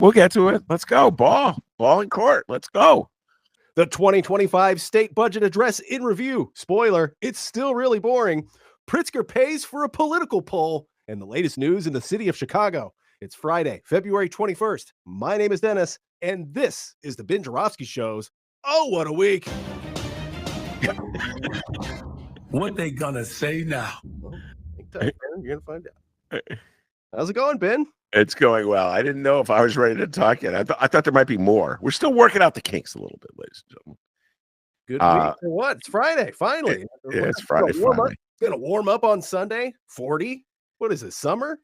We'll get to it. Let's go. Ball in court. Let's go. The 2025 state budget address in review. Spoiler, it's still really boring. Pritzker pays for a political poll, and the latest news in the city of Chicago. It's Friday, February 21st. My name is Dennis, and this is the Ben Joravsky Show's Oh, What a Week. What they gonna say now? You're gonna find out. How's it going, Ben? It's going well. I didn't know if I was ready to talk yet. I thought there might be more. We're still working out the kinks a little bit, ladies and gentlemen. Good week for what? It's Friday, finally. It's Friday, finally. It's going to warm up on Sunday. 40. What is it, summer?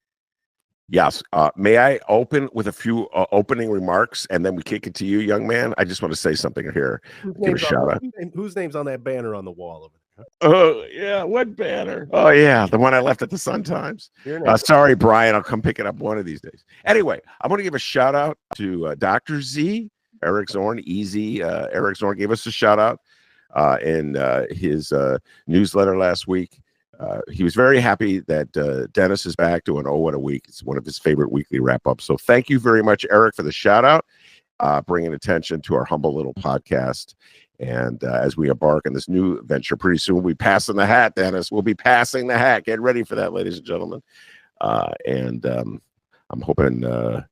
Yes. May I open with a few opening remarks, and then we kick it to you, young man? I just want to say something here. Give a shout out. Whose name's on that banner on the wall over there? Oh, yeah. What banner? Oh, yeah. The one I left at the Sun-Times. Sorry, Brian. I'll come pick it up one of these days. Anyway, I want to give a shout out to Dr. Z, Eric Zorn, Easy. Eric Zorn gave us a shout out in his newsletter last week. He was very happy that Dennis is back doing Oh, What a Week. It's one of his favorite weekly wrap-ups. So thank you very much, Eric, for the shout-out, bringing attention to our humble little podcast. And as we embark on this new venture, pretty soon we'll be passing the hat, Dennis. We'll be passing the hat. Get ready for that, ladies and gentlemen. I'm hoping that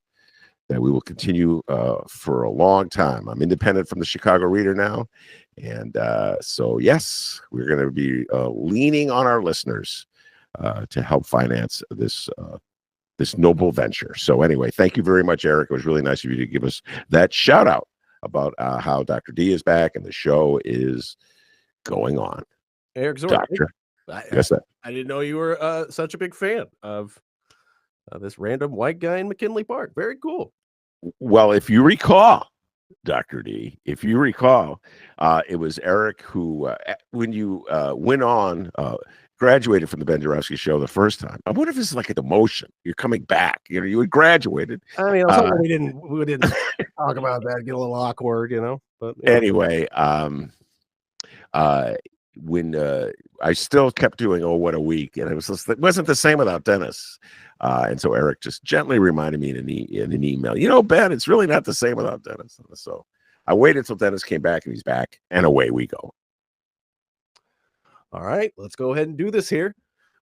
we will continue for a long time. I'm independent from the Chicago Reader now. And so, yes, we're going to be leaning on our listeners to help finance this noble venture. So anyway, thank you very much, Eric. It was really nice of you to give us that shout out about how Dr. D is back and the show is going on. Eric Zorn. Doctor. I didn't know you were such a big fan of this random white guy in McKinley Park. Very cool. Well, if you recall, Dr. D, it was Eric who, when you went on, graduated from the Ben Joravsky Show the first time. I wonder if this is like a demotion. You're coming back. You had graduated. I mean, we didn't talk about that. Get a little awkward, But anyway, when I still kept doing Oh, What a Week, and it wasn't the same without Dennis. And so Eric just gently reminded me in an email, Ben, it's really not the same without Dennis. So I waited until Dennis came back, and he's back, and away we go. All right, let's go ahead and do this here.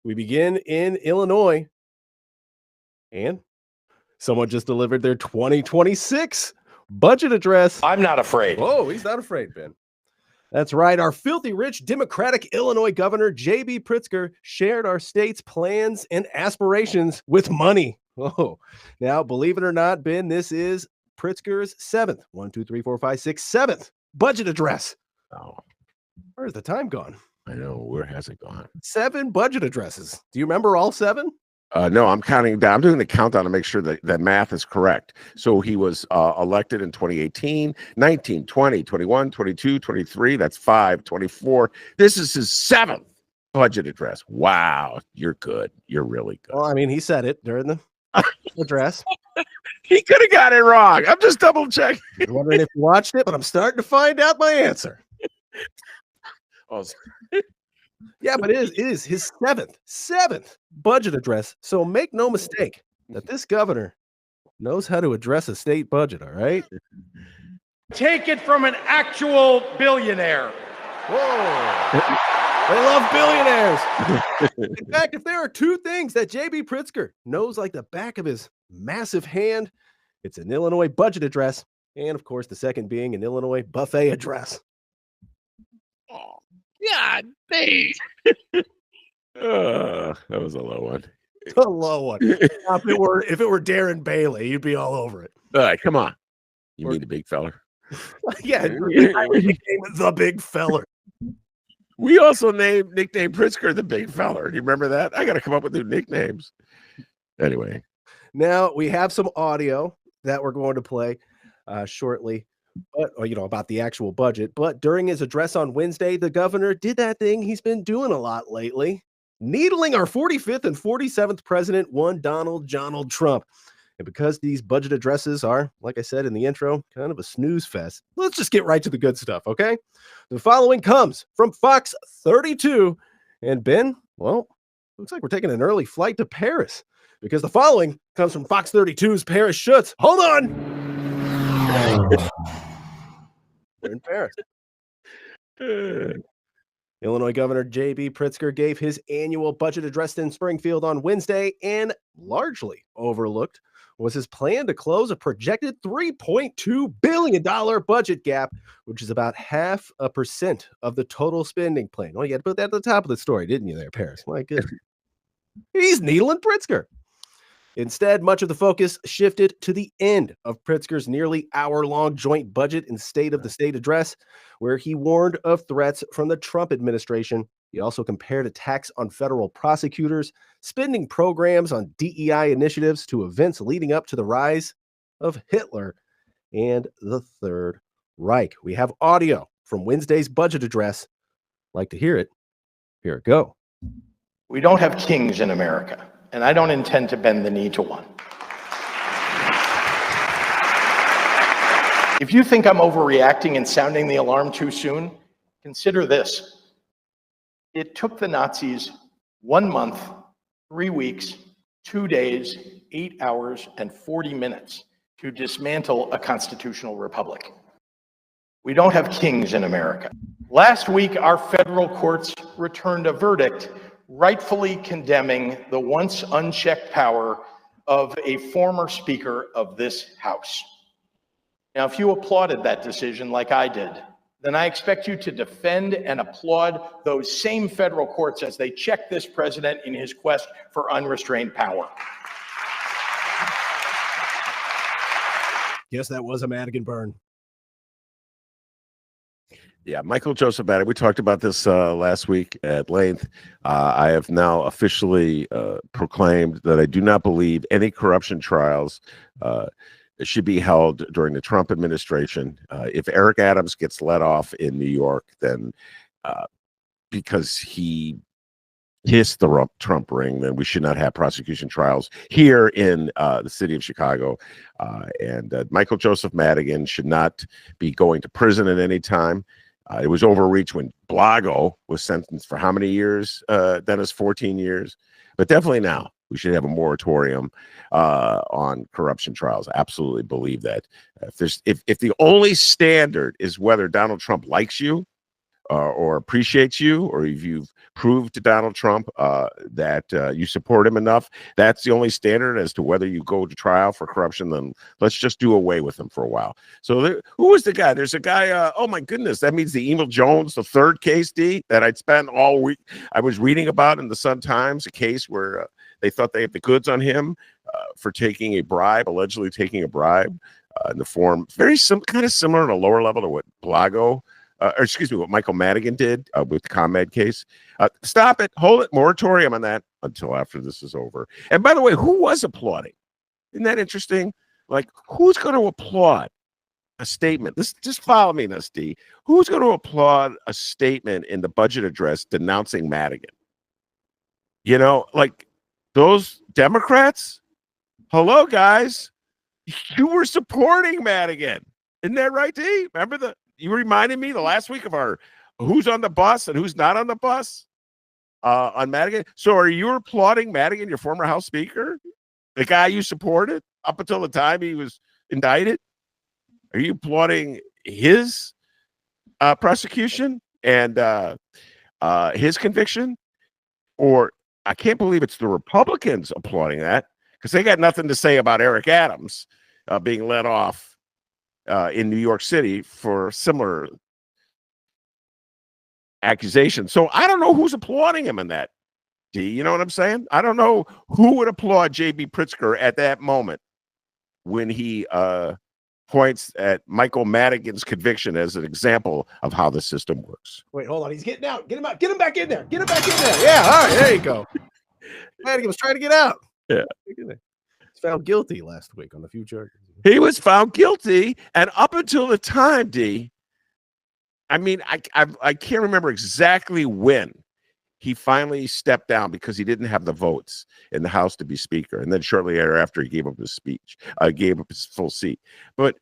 We begin in Illinois, and someone just delivered their 2026 budget address. I'm not afraid. Whoa, he's not afraid, Ben. That's right. Our filthy rich Democratic Illinois Governor J.B. Pritzker shared our state's plans and aspirations with money. Oh, now, believe it or not, Ben, this is Pritzker's seventh budget address. Oh, where's the time gone? I know. Where has it gone? 7 budget addresses. Do you remember all 7? No, I'm counting down. I'm doing the countdown to make sure that math is correct. So he was elected in 2018, 19, 20, 21, 22, 23. That's 5, 24. This is his 7th budget address. Wow. You're good. You're really good. Well, I mean, he said it during the address. He could have got it wrong. I'm just double checking. I'm wondering if you watched it, but I'm starting to find out my answer. Oh, yeah, but it is his seventh budget address. So make no mistake that this governor knows how to address a state budget, all right? Take it from an actual billionaire. Whoa. They love billionaires. In fact, if there are 2 things that J.B. Pritzker knows like the back of his massive hand, it's an Illinois budget address, and of course, the second being an Illinois buffet address. Oh, God, dang. That was a low one. A low one. If it were Darren Bailey, you'd be all over it. All right, come on. You mean the big feller? Yeah, the big feller. We also nicknamed Pritzker the big feller. Do you remember that? I got to come up with new nicknames. Anyway. Now, we have some audio that we're going to play shortly, but about the actual budget. But during his address on Wednesday, the governor did that thing he's been doing a lot lately, needling our 45th and 47th president, one Donald Trump. And because these budget addresses are, like I said in the intro, kind of a snooze fest, let's just get right to the good stuff, okay? The following comes from Fox 32. And Ben, well, looks like we're taking an early flight to Paris, because the following comes from Fox 32's Paris Schutz. Hold on. They're embarrassed. Illinois Governor J.B. Pritzker gave his annual budget address in Springfield on Wednesday, and largely overlooked was his plan to close a projected $3.2 billion budget gap, which is about 0.5% of the total spending plan. Well, you had to put that at the top of the story, didn't you there, Paris? My goodness. He's needling Pritzker. Instead, much of the focus shifted to the end of Pritzker's nearly hour-long joint budget and State of the State address, where he warned of threats from the Trump administration. He also compared attacks on federal prosecutors, spending programs on DEI initiatives to events leading up to the rise of Hitler and the Third Reich. We have audio from Wednesday's budget address. Like to hear it? Here it go. We don't have kings in America, and I don't intend to bend the knee to one. If you think I'm overreacting and sounding the alarm too soon, consider this. It took the Nazis 1 month, 3 weeks, 2 days, 8 hours, and 40 minutes to dismantle a constitutional republic. We don't have kings in America. Last week, our federal courts returned a verdict rightfully condemning the once unchecked power of a former Speaker of this House. Now, if you applauded that decision like I did, then I expect you to defend and applaud those same federal courts as they check this president in his quest for unrestrained power. Yes, that was a Madigan burn. Yeah, Michael Joseph Madigan. We talked about this last week at length. I have now officially proclaimed that I do not believe any corruption trials should be held during the Trump administration. If Eric Adams gets let off in New York, then because he kissed the Trump ring, then we should not have prosecution trials here in the city of Chicago. And Michael Joseph Madigan should not be going to prison at any time. It was overreach when Blago was sentenced for how many years, Dennis? 14 years. But definitely now we should have a moratorium on corruption trials. Absolutely believe that. If the only standard is whether Donald Trump likes you or appreciates you, or if you've proved to Donald Trump that you support him enough, that's the only standard as to whether you go to trial for corruption, then let's just do away with him for a while. So who was the guy? There's a guy, oh my goodness, that means the Emil Jones, the third case, D, that I'd spent all week. I was reading about in the Sun-Times, a case where they thought they had the goods on him for taking a bribe, allegedly taking a bribe in the form, kind of similar to lower level to what Blago, or excuse me, what Michael Madigan did with the ComEd case. Stop it, hold it, moratorium on that until after this is over. And by the way, who was applauding? Isn't that interesting? Like, who's going to applaud a statement? Just follow me in this, D. Who's going to applaud a statement in the budget address denouncing Madigan? You know, like those Democrats? Hello, guys. You were supporting Madigan. Isn't that right, D? Remember you reminded me the last week of our who's on the bus and who's not on the bus on Madigan. So are you applauding Madigan, your former House Speaker, the guy you supported up until the time he was indicted? Are you applauding his prosecution and his conviction? Or I can't believe it's the Republicans applauding that, because they got nothing to say about Eric Adams being let off in New York City for similar accusations. So I don't know who's applauding him in that, D. You know what I'm saying? I don't know who would applaud J.B. Pritzker at that moment when he points at Michael Madigan's conviction as an example of how the system works. Wait, hold on. He's getting out. Get him out. Get him back in there. Get him back in there. Yeah, all right. There you go. Madigan was trying to get out. Yeah. He's found guilty last week on a few charges. He was found guilty, and up until the time, D, I mean, I can't remember exactly when he finally stepped down because he didn't have the votes in the House to be Speaker, and then shortly thereafter he gave up his speech, gave up his full seat. But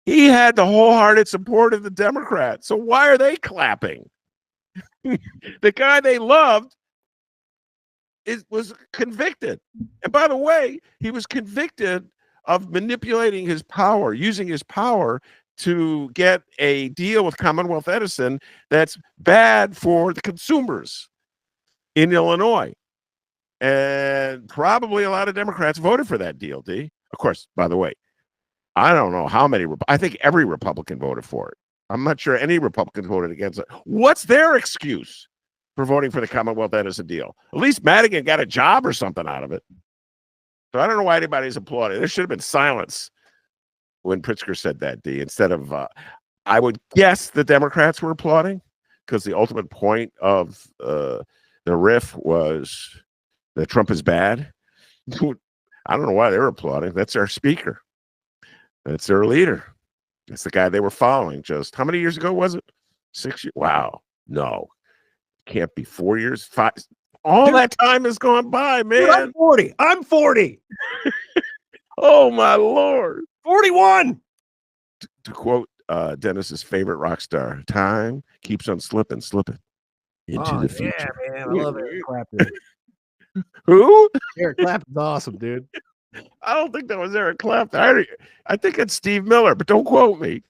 he had the wholehearted support of the Democrats, so why are they clapping? The guy they loved was convicted, and by the way, he was convicted of manipulating his power, using his power to get a deal with Commonwealth Edison that's bad for the consumers in Illinois. And probably a lot of Democrats voted for that deal, D. Of course, by the way, I don't know how many. I think every Republican voted for it. I'm not sure any Republicans voted against it. What's their excuse for voting for the Commonwealth Edison deal? At least Madigan got a job or something out of it. So I don't know why anybody's applauding. There should have been silence when Pritzker said that, D, instead of, I would guess the Democrats were applauding because the ultimate point of the riff was that Trump is bad. I don't know why they were applauding. That's our speaker. That's their leader. That's the guy they were following. Just how many years ago was it? 6 years? Wow. No. Can't be 4 years. 5. All that time has gone by, man. Dude, I'm 40. I'm 40. Oh, my Lord. 41. To quote Dennis's favorite rock star, time keeps on slipping into the future. Yeah, man. I love Eric Clapton. Who? Eric Clapton's awesome, dude. I don't think that was Eric Clapton. I think it's Steve Miller, but don't quote me.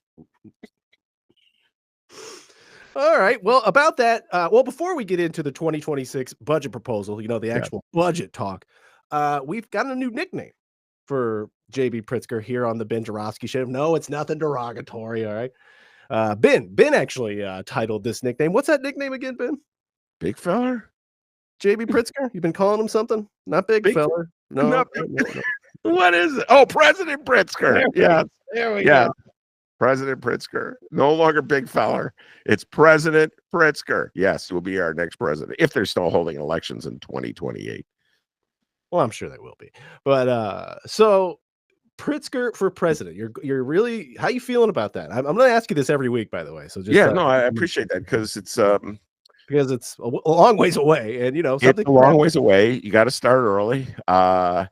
All right. Well, about that, before we get into the 2026 budget proposal, the actual budget talk, we've got a new nickname for J.B. Pritzker here on the Ben Joravsky Show. No, it's nothing derogatory. All right. Ben actually titled this nickname. What's that nickname again, Ben? Big feller? J.B. Pritzker? You've been calling him something? Not big feller. No, Not no. What is it? Oh, President Pritzker. Yeah. There we go. President Pritzker. No longer big feller. It's President Pritzker. Yes, will be our next president if they're still holding elections in 2028. Well, I'm sure they will be. But so Pritzker for president. You're really, how you feeling about that? I'm going to ask you this every week, by the way. So just I appreciate that because it's a long ways away, and it's a long ways away. You got to start early. We're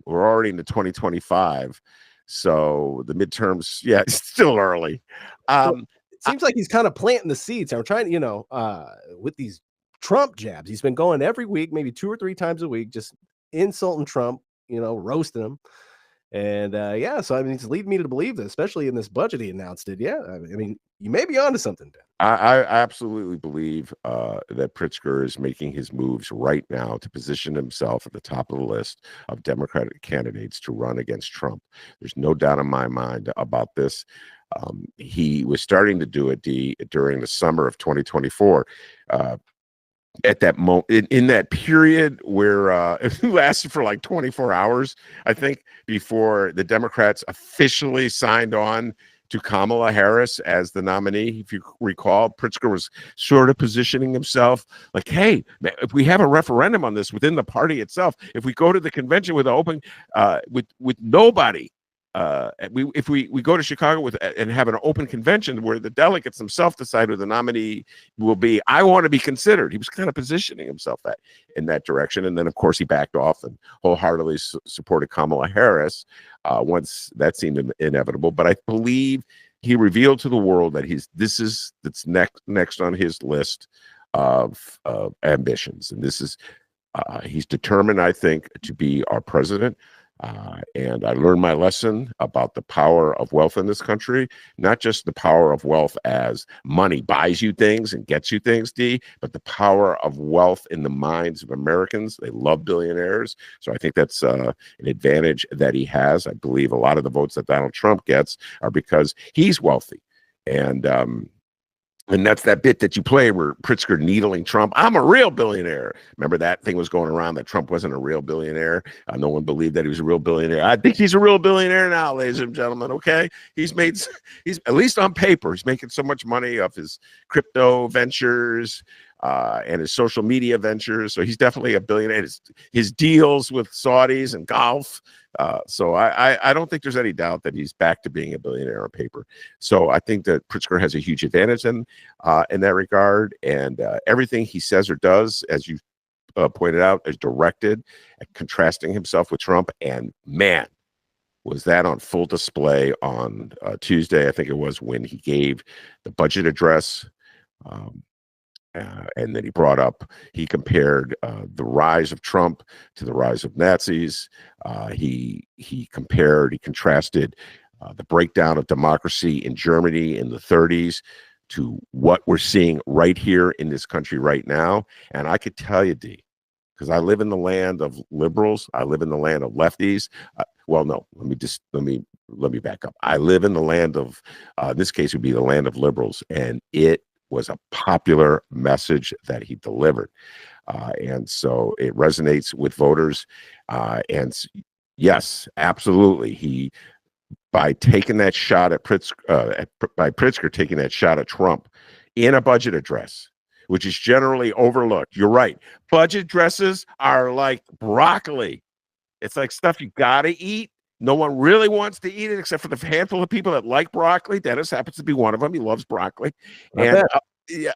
already into 2025, so the midterms, it's still early. It seems like he's kind of planting the seeds. I'm trying with these Trump jabs, he's been going every week, maybe 2 or 3 times a week, just insulting Trump, roasting him. And so it's leading me to believe that, especially in this budget he announced it. Yeah, you may be onto something, Dan. I absolutely believe that Pritzker is making his moves right now to position himself at the top of the list of Democratic candidates to run against Trump. There's no doubt in my mind about this. He was starting to do it during the summer of 2024. At that moment, in that period where it lasted for like 24 hours, I think, before the Democrats officially signed on to Kamala Harris as the nominee. If you recall, Pritzker was sort of positioning himself like, hey, if we have a referendum on this within the party itself, if we go to the convention with open, with nobody, if we go to Chicago and have an open convention where the delegates themselves decide who the nominee will be, I want to be considered. He was kind of positioning himself in that direction, and then of course he backed off and wholeheartedly supported Kamala Harris once that seemed inevitable. But I believe he revealed to the world that that's next on his list of ambitions, and this is he's determined, I think, to be our president. And I learned my lesson about the power of wealth in this country, not just the power of wealth as money buys you things and gets you things, D, but the power of wealth in the minds of Americans. They love billionaires. So I think that's an advantage that he has. I believe a lot of the votes that Donald Trump gets are because he's wealthy. And that's that bit that you play where Pritzker needling Trump. I'm a real billionaire. Remember that thing was going around that Trump wasn't a real billionaire. No one believed that he was a real billionaire. I think he's a real billionaire now, ladies and gentlemen. Okay, he's at least on paper, he's making so much money off his crypto ventures and his social media ventures. So he's definitely a billionaire. His deals with Saudis and golf. So I don't think there's any doubt that he's back to being a billionaire on paper. So I think that Pritzker has a huge advantage in that regard, and everything he says or does, as you pointed out, is directed at contrasting himself with Trump. And man, was that on full display on Tuesday, I think it was, when he gave the budget address. And then he compared the rise of Trump to the rise of Nazis. He contrasted the breakdown of democracy in Germany in the 30s to what we're seeing right here in this country right now. And I could tell you, D, because I live in the land of liberals. I live in the land of lefties. Well, no, let me back up. I live in the land of, in this case would be the land of liberals, and it was a popular message that he delivered. And so it resonates with voters. And yes, absolutely. By taking that shot at Pritzker taking that shot at Trump in a budget address, which is generally overlooked. You're right. Budget addresses are like broccoli. It's like stuff you got to eat. No one really wants to eat it except for the handful of people that like broccoli. Dennis happens to be one of them. He loves broccoli. And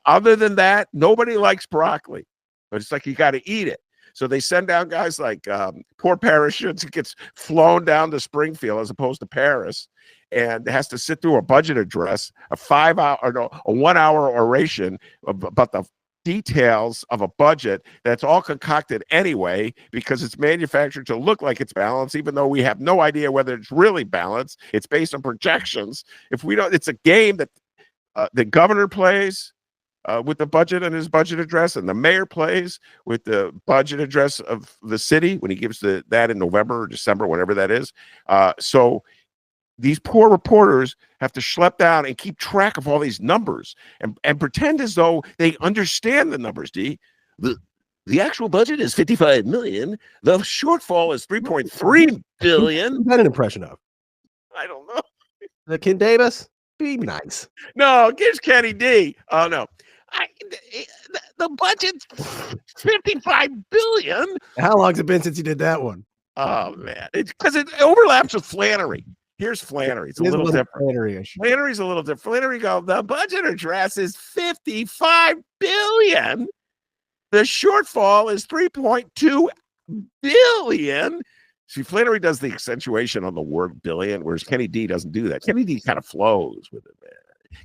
other than that, nobody likes broccoli. But it's like you got to eat it. So they send down guys like poor parachutes who gets flown down to Springfield as opposed to Paris, and has to sit through a budget address, a 1-hour oration about the details of a budget that's all concocted anyway because it's manufactured to look like it's balanced, even though we have no idea whether it's really balanced. It's based on projections. If we don't, it's a game that the governor plays with the budget and his budget address, and the mayor plays with the budget address of the city when he gives that in November or December, whenever that is. So these poor reporters have to schlep down and keep track of all these numbers and pretend as though they understand the numbers, D. The actual budget is $55 million. The shortfall is $3.3 billion. Who's that an impression of? I don't know. The Ken Davis? Be nice. No, gives Kenny D. Oh, no. The budget's $55 billion. How long's it been since you did that one? Oh, man. It's because it overlaps with Flannery. Here's Flannery. It's a little different. Flannery's a little different. Flannery goes, the budget address is $55 billion. The shortfall is $3.2 billion. See, Flannery does the accentuation on the word billion, whereas Kenny D doesn't do that. Kenny D kind of flows with it, man.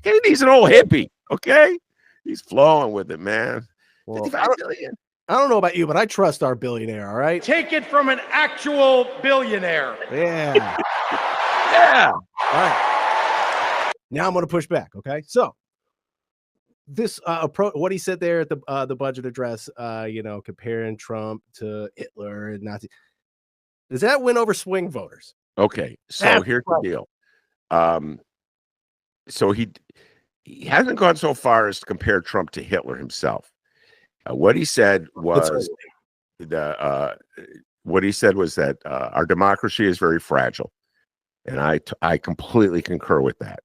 Kenny D's an old hippie, okay? He's flowing with it, man. Well, I don't know about you, but I trust our billionaire, all right? Take it from an actual billionaire. Yeah. Yeah. All right. Now I'm going to push back, okay? So this what he said there at the budget address, comparing Trump to Hitler and Nazi, does that win over swing voters? Okay, so here's the deal. So he hasn't gone so far as to compare Trump to Hitler himself. What he said was that our democracy is very fragile, and I completely concur with that.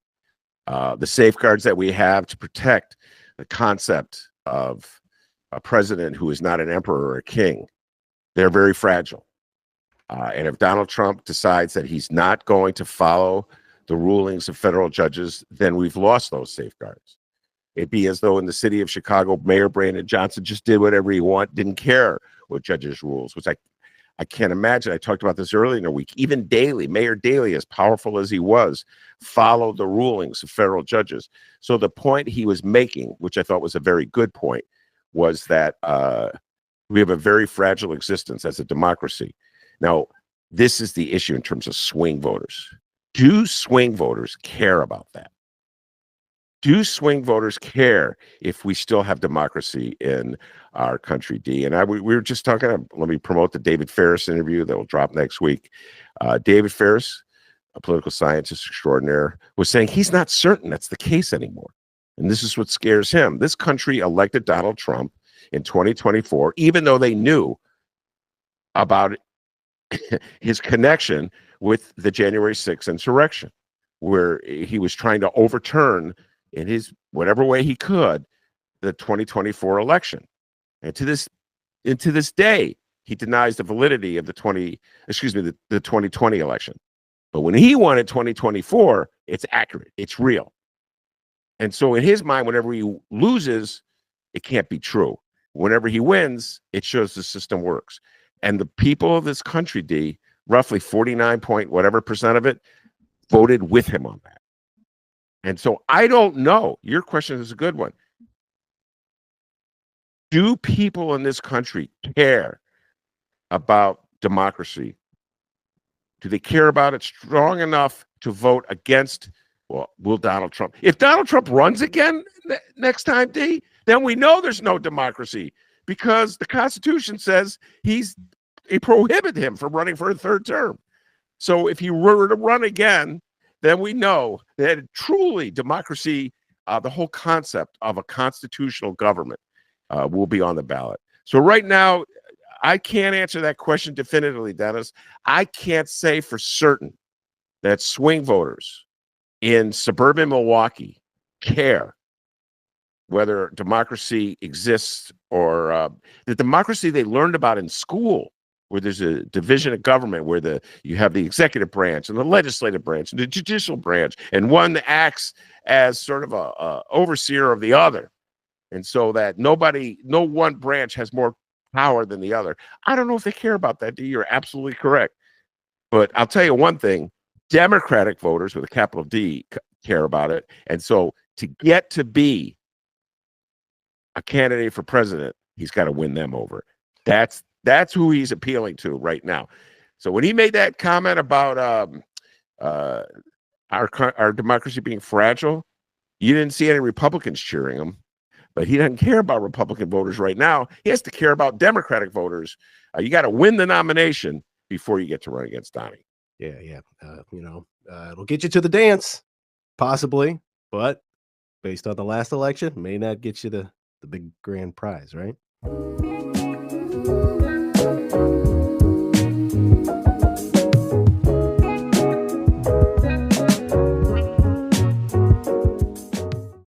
The safeguards that we have to protect the concept of a president who is not an emperor or a king, they're very fragile. And if Donald Trump decides that he's not going to follow the rulings of federal judges, then we've lost those safeguards. It'd be as though in the city of Chicago, Mayor Brandon Johnson just did whatever he wanted, didn't care what judges' rules, which I can't imagine. I talked about this earlier in the week. Even Daley, Mayor Daley, as powerful as he was, followed the rulings of federal judges. So the point he was making, which I thought was a very good point, was that we have a very fragile existence as a democracy. Now, this is the issue in terms of swing voters. Do swing voters care about that? Do swing voters care if we still have democracy in our country, D? And we were just talking, let me promote the David Ferris interview that will drop next week. David Ferris, a political scientist extraordinaire, was saying he's not certain that's the case anymore. And this is what scares him. This country elected Donald Trump in 2024, even though they knew about his connection with the January 6th insurrection, where he was trying to overturn in his whatever way he could the 2024 election. And to this day, he denies the validity of the 2020 election. But when he won in 2024, it's accurate, it's real. And so in his mind, whenever he loses, it can't be true. Whenever he wins, it shows the system works. And the people of this country, D, roughly 49% of it, voted with him on that. And so I don't know. Your question is a good one. Do people in this country care about democracy? Do they care about it strong enough to vote against, well, will Donald Trump? If Donald Trump runs again next time, D, then we know there's no democracy because the Constitution says it prohibited him from running for a third term. So if he were to run again, then we know that truly democracy, the whole concept of a constitutional government will be on the ballot. So right now, I can't answer that question definitively, Dennis. I can't say for certain that swing voters in suburban Milwaukee care whether democracy exists or the democracy they learned about in school, where there's a division of government, where you have the executive branch and the legislative branch and the judicial branch, and one acts as sort of a overseer of the other. And so that no one branch has more power than the other. I don't know if they care about that. You're absolutely correct. But I'll tell you one thing, Democratic voters with a capital D care about it. And so to get to be a candidate for president, he's got to win them over. That's who he's appealing to right now. So when he made that comment about our democracy being fragile, you didn't see any Republicans cheering him. But he doesn't care about Republican voters right now. He has to care about Democratic voters. You got to win the nomination before you get to run against Donnie. Yeah. It'll get you to the dance, possibly, but based on the last election, may not get you the big grand prize, right?